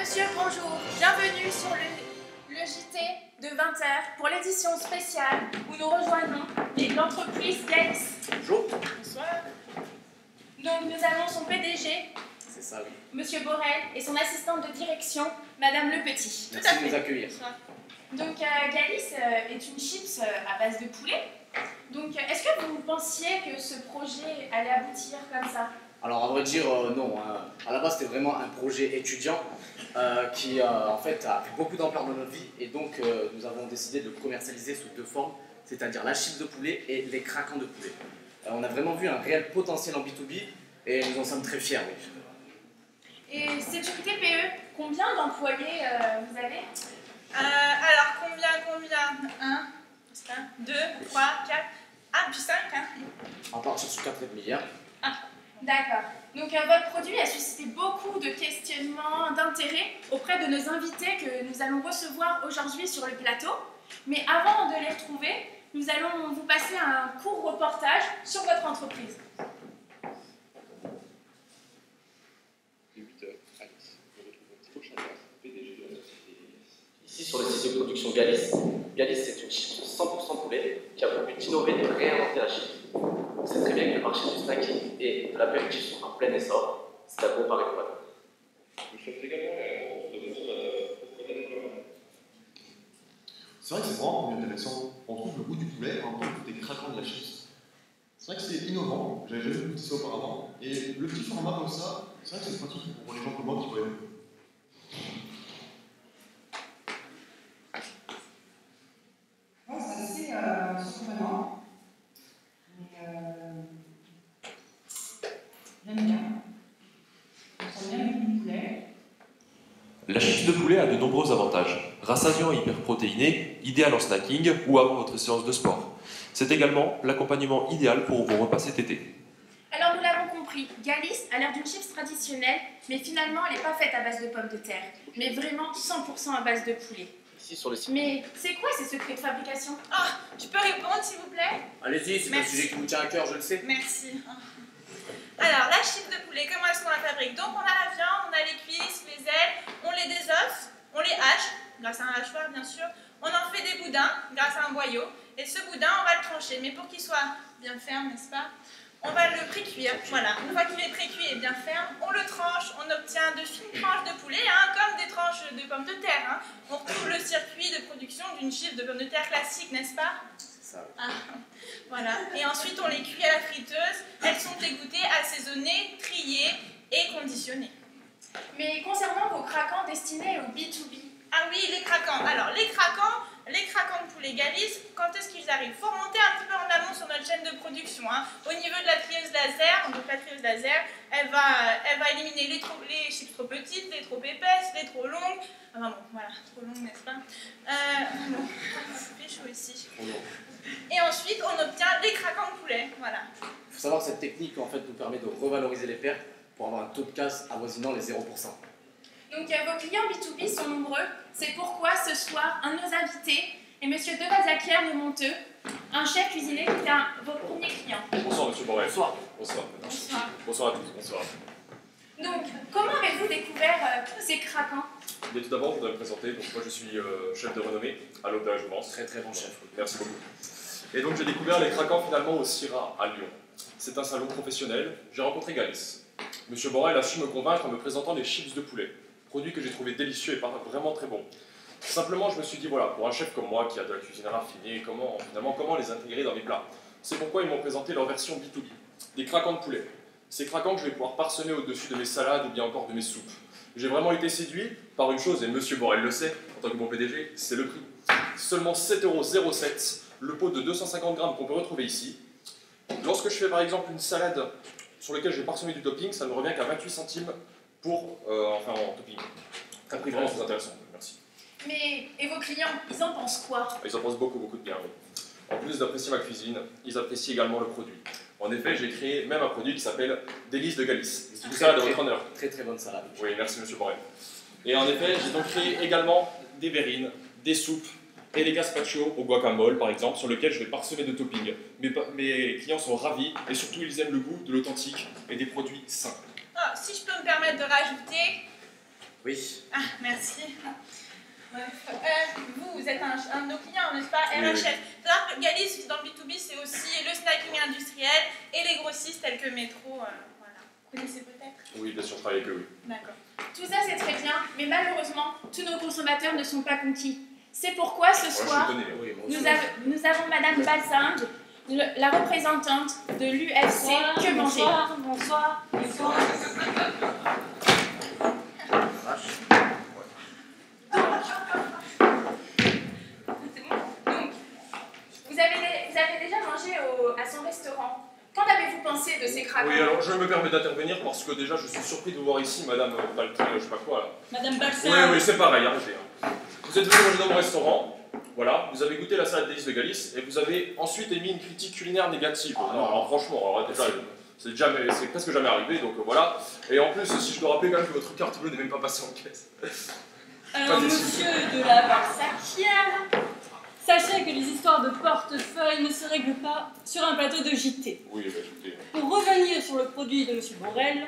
monsieur, bonjour. Bienvenue sur le JT de 20h pour l'édition spéciale où nous rejoignons l'entreprise Galis. Bonjour. Bonsoir. Donc nous avons son PDG, C'est ça, oui. monsieur Borel, et son assistante de direction, madame Le Petit. Merci de nous accueillir. Donc Galis est une chips à base de poulet. Donc est-ce que vous pensiez que ce projet allait aboutir comme ça? Alors, à vrai dire, non. À la base, c'était vraiment un projet étudiant qui, en fait, a pris beaucoup d'ampleur dans notre vie. Et donc, nous avons décidé de le commercialiser sous deux formes, c'est-à-dire la chips de poulet et les craquants de poulet. On a vraiment vu un réel potentiel en B2B et nous en sommes très fiers, oui. Et c'est une TPE. Combien d'employés vous avez? Alors, combien 1, 2, 3, 4, puis 5. On part sur 4 milliards. D'accord. Donc votre produit a suscité beaucoup de questionnements, d'intérêt auprès de nos invités que nous allons recevoir aujourd'hui sur le plateau. Mais avant de les retrouver, nous allons vous passer un court reportage sur votre entreprise. Ici sur le site de production Galis. Galis, c'est une chips 100% poulet qui a pour but d'innover et de réinventer la chips. On sait très bien que le marché du snacking et de l'apéritif sont en plein essor. C'est un gros pari pour nous. Vous faites également de C'est vrai que c'est vraiment intéressant. On trouve le goût du poulet en même temps que des craquants de la chips. C'est vrai que c'est innovant, j'avais jamais goûté ça auparavant. Et le petit format comme ça, c'est vrai que c'est pratique pour les gens comme moi qui voient. C'est assez surprenant. Mais j'aime bien. On sent bien le goût du poulet. La chips de poulet a de nombreux avantages. Rassasiant et hyperprotéiné, idéal en snacking ou avant votre séance de sport. C'est également l'accompagnement idéal pour vos repas cet été. Alors nous l'avons compris, Galis a l'air d'une chips traditionnelle, mais finalement elle n'est pas faite à base de pommes de terre, mais vraiment 100% à base de poulet. Ici sur le site. Mais c'est quoi ces secrets de fabrication? Je peux répondre s'il vous plaît? Allez-y, c'est un Merci. sujet qui vous tient à cœur, je le sais. Merci. Alors, la chips de poulet, comment est-ce qu'on la fabrique? Donc, on a la viande, on a les cuisses, les ailes, on les désosse, on les hache, grâce à un hachoir bien sûr, on en fait des boudins, grâce à un boyau, et ce boudin, on va le trancher, mais pour qu'il soit bien ferme, n'est-ce pas? On va le pré-cuire, voilà. Une fois qu'il est pré-cuit et bien ferme, on le tranche, on obtient de fines tranches de poulet, comme des tranches de pommes de terre. On retrouve le circuit de production d'une chips de pommes de terre classique, n'est-ce pas? C'est ça. Voilà. Et ensuite, on les cuit à la friteuse. Elles sont égouttées, assaisonnées, triées et conditionnées. Mais concernant vos craquants destinés au B2B, Ah oui, les craquants. Alors, les craquants de poulet Galis, quand est-ce qu'ils arrivent? Il faut remonter un petit peu en amont sur notre chaîne de production. Au niveau de la trieuse laser, donc la trieuse laser, elle va éliminer les chips trop petites, les trop épaisses, les trop longues. Enfin bon, voilà, trop longues, n'est-ce pas? Bon, ça fait chaud ici. Et ensuite, on obtient les craquants de poulet. Voilà. Il faut savoir que cette technique, en fait, nous permet de revaloriser les pertes pour avoir un taux de casse avoisinant les 0%. donc vos clients B2B sont nombreux, c'est pourquoi ce soir, un de nos invités est monsieur Devazakier de Monteux, un chef cuisinier qui est vos premiers clients. Bonsoir, monsieur Borel. Bonsoir. Bonsoir. Bonsoir. Bonsoir à tous. Bonsoir. Donc, comment avez-vous découvert ces craquants? Mais tout d'abord, je voudrais me présenter. Donc, moi, je suis chef de renommée à l'Aube de la Jouvence. Très très bon chef. Merci beaucoup. Et donc, j'ai découvert les craquants finalement au CIRA à Lyon. C'est un salon professionnel. J'ai rencontré Galis. Monsieur Borel a su me convaincre en me présentant les chips de poulet, produit que j'ai trouvé délicieux et vraiment très bon. Simplement, je me suis dit, voilà, pour un chef comme moi qui a de la cuisine raffinée, comment les intégrer dans mes plats? C'est pourquoi ils m'ont présenté leur version B2B, des craquants de poulet. Ces craquants que je vais pouvoir parsemer au-dessus de mes salades ou bien encore de mes soupes. J'ai vraiment été séduit par une chose, et monsieur Borel le sait, en tant que bon PDG, c'est le prix. Seulement 7,07 €, le pot de 250 grammes qu'on peut retrouver ici. Lorsque je fais par exemple une salade sur laquelle je vais parsemer du topping, ça ne me revient qu'à 28 centimes en topping. Très prix vraiment très intéressant, merci. Mais, et vos clients, ils en pensent quoi? Ils en pensent beaucoup de bien, oui. En plus d'apprécier ma cuisine, ils apprécient également le produit. En effet, j'ai créé même un produit qui s'appelle Délices de Galis. C'est tout ça à votre honneur. Très très bonne salade. Oui, merci monsieur Borel. Et en effet, j'ai donc créé également des verrines, des soupes et des gazpacho au guacamole par exemple, sur lesquels je vais parsemer de topping. Mes clients sont ravis et surtout ils aiment le goût de l'authentique et des produits sains. Si je peux me permettre de rajouter, Oui. Ah, merci. Vous êtes un de nos clients, n'est-ce pas? Oui, RHF. Alors, Galis, dans le B2B, c'est aussi le snacking industriel et les grossistes tels que Métro. Voilà. Vous connaissez peut-être? Oui, bien sûr, je travaille avec eux, oui. D'accord. Tout ça c'est très bien, mais malheureusement, tous nos consommateurs ne sont pas conquis. C'est pourquoi ce Moi, je soir, suis étonné. Oui, moi nous, aussi. nous avons Madame Balsing, la représentante de l'UFC Que Manger. Bonsoir, bonsoir, bonsoir. Vache. Donc, vous avez déjà mangé à son restaurant. Qu'en avez-vous pensé de ces craquants? Oui, alors je me permets d'intervenir parce que déjà je suis surpris de vous voir ici, Madame Baltrin, je sais pas quoi là. Madame Balsam. Oui, c'est pareil, arrêtez. Vous êtes venu manger dans mon restaurant, voilà, vous avez goûté la salade délice de Galis et vous avez ensuite émis une critique culinaire négative. Non, alors franchement, alors, déjà, c'est presque jamais arrivé, donc voilà. Et en plus, si je dois rappeler quand même que votre carte bleue n'est même pas passée en caisse. Alors, monsieur de la Balsacière, sachez que les histoires de portefeuille ne se règlent pas sur un plateau de JT. Oui, bah écoutez. Pour revenir sur le produit de monsieur Borel,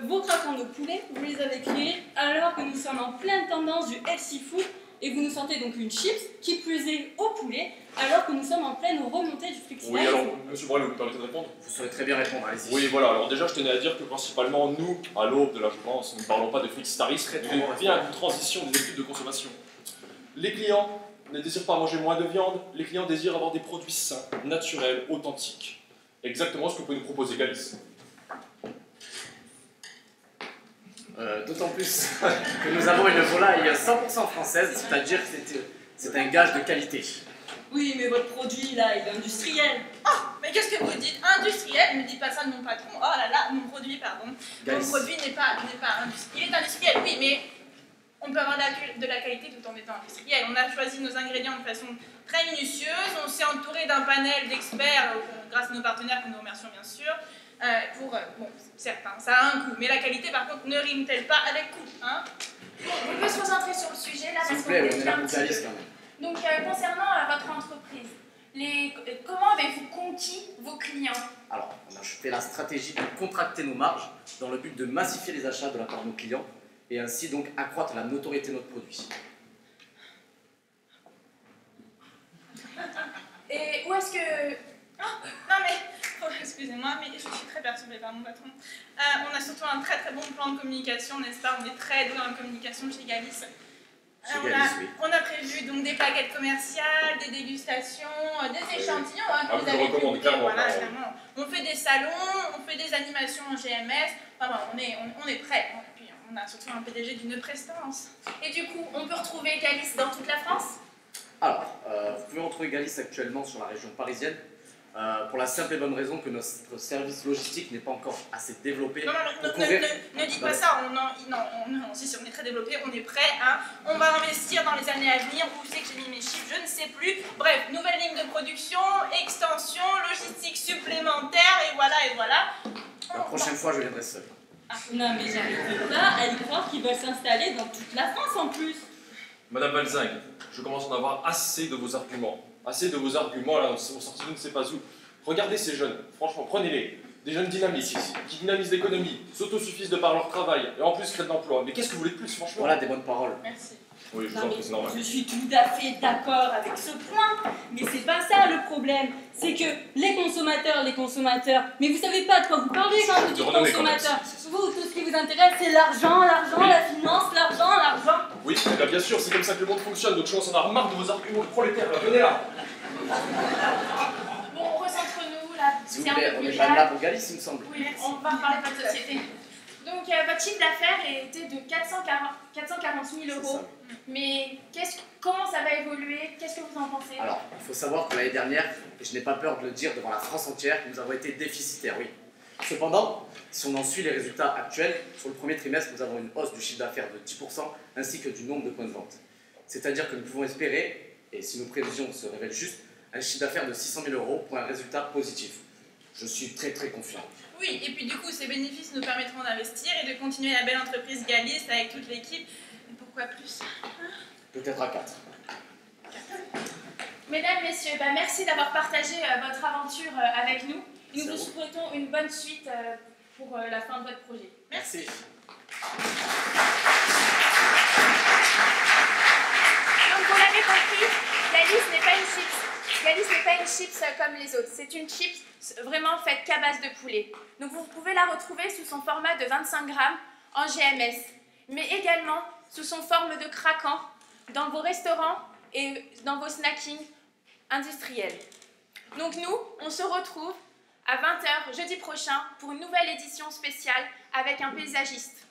vos craquants de poulet, vous les avez créés alors que nous sommes en pleine tendance du healthy food et vous nous sortez donc une chips qui plus est au poulet alors que nous sommes en pleine remontée du Oui, flexible. alors, monsieur Borel, vous me permettez de répondre? Vous saurez très bien répondre, allez-y. Oui, voilà, alors déjà je tenais à dire que principalement nous, à l'aube de la journée, nous ne parlons pas de flexitarisme, mais bien d'une transition des habitudes de consommation. Les clients ne désirent pas manger moins de viande, les clients désirent avoir des produits sains, naturels, authentiques. Exactement ce que peut nous proposer Galis. D'autant plus que nous avons une volaille 100% française, c'est-à-dire que c'est un gage de qualité. Oui, mais votre produit là, il est industriel. Oh, mais qu'est-ce que vous dites? Industriel? Ne dites pas ça de mon patron. Oh là là, mon produit, pardon. Galis. Mon produit n'est pas industriel. Il est industriel, oui, mais on peut avoir de la qualité tout en étant industriel. On a choisi nos ingrédients de façon très minutieuse. On s'est entouré d'un panel d'experts, grâce à nos partenaires que nous remercions bien sûr. Bon, certes, hein, ça a un coût, mais la qualité par contre ne rime-t-elle pas avec coût, hein? Bon, on peut se concentrer sur le sujet là S'il parce vous qu'on plaît, on est est là un pour petit Galis peu. quand même. Donc, concernant votre entreprise, comment avez-vous conquis vos clients? Alors, on a fait la stratégie de contracter nos marges dans le but de massifier les achats de la part de nos clients et ainsi donc accroître la notoriété de notre produit. Et où est-ce que... Non mais, excusez-moi, mais je suis très perturbée par mon patron. On a surtout un très très bon plan de communication, n'est-ce pas? On est très doué en communication chez Galis. Oui. On a prévu donc des plaquettes commerciales, des dégustations, des échantillons hein, que Ah, vous je avez recommande, pu goûter, clairement, voilà, clairement. clairement. On fait des salons, on fait des animations en GMS, enfin, bon, on est prêt. Et puis on a surtout un PDG d'une prestance. Et du coup, on peut retrouver Galis dans toute la France? Alors, vous pouvez retrouver Galis actuellement sur la région parisienne pour la simple et bonne raison que notre service logistique n'est pas encore assez développé. Non, pour couvrir... ne dites pas ça, si on est très développé, on est prêt, hein. On va investir dans les années à venir, vous savez que j'ai mis mes chiffres, je ne sais plus. Bref, nouvelle ligne de production, extension, logistique supplémentaire, et voilà. La prochaine fois, je viendrai seul. Non, mais j'arrive pas à y croire qu'ils veulent s'installer dans toute la France en plus. Madame Balzing, je commence à en avoir assez de vos arguments. Assez de vos arguments, là, on sortit de ne sait pas où. Regardez ces jeunes, franchement, prenez-les. Des jeunes dynamiques, qui dynamisent l'économie, s'autosuffisent de par leur travail, et en plus créent de l'emploi. Mais qu'est-ce que vous voulez de plus, franchement? Voilà des bonnes paroles. Merci. Oui, je vous Non, en mais prie, c'est normal. je suis tout à fait d'accord avec ce point, mais c'est pas ça le problème. C'est que les consommateurs, mais vous savez pas de quoi vous parlez quand vous dites consommateurs. Vous, tout ce qui vous intéresse, c'est l'argent, la finance, l'argent. Oui, eh bien sûr, c'est comme ça que le monde fonctionne, donc je pense qu'on a marre de vos arguments de prolétaires, là. Venez là. Bon, recentre-nous là, S'il c'est vous un plaît, peu on plus est pas là calme. pour Galis, il me semble. Oui, on va reparler de votre société. Donc, votre chiffre d'affaires était de 440 000 euros. Mais comment ça va évoluer? Qu'est-ce que vous en pensez? Alors, il faut savoir que l'année dernière, et je n'ai pas peur de le dire devant la France entière, nous avons été déficitaires, oui. Cependant, si on en suit les résultats actuels, sur le premier trimestre, nous avons une hausse du chiffre d'affaires de 10% ainsi que du nombre de points de vente. C'est-à-dire que nous pouvons espérer, et si nos prévisions se révèlent justes, un chiffre d'affaires de 600 000 euros pour un résultat positif. Je suis très confiant. Oui, et puis du coup, ces bénéfices nous permettront d'investir et de continuer la belle entreprise Galis avec toute l'équipe. Et pourquoi plus? Peut-être à 4. Mesdames, messieurs, merci d'avoir partagé votre aventure avec nous. Nous vous souhaitons une bonne suite pour la fin de votre projet. Merci. compris, Galis n'est pas une chips. Galis n'est pas une chips comme les autres. C'est une chips vraiment faite qu'à base de poulet. Donc vous pouvez la retrouver sous son format de 25 grammes en GMS, mais également sous son forme de craquant dans vos restaurants et dans vos snackings industriels. Donc nous, on se retrouve à 20h jeudi prochain pour une nouvelle édition spéciale avec un paysagiste.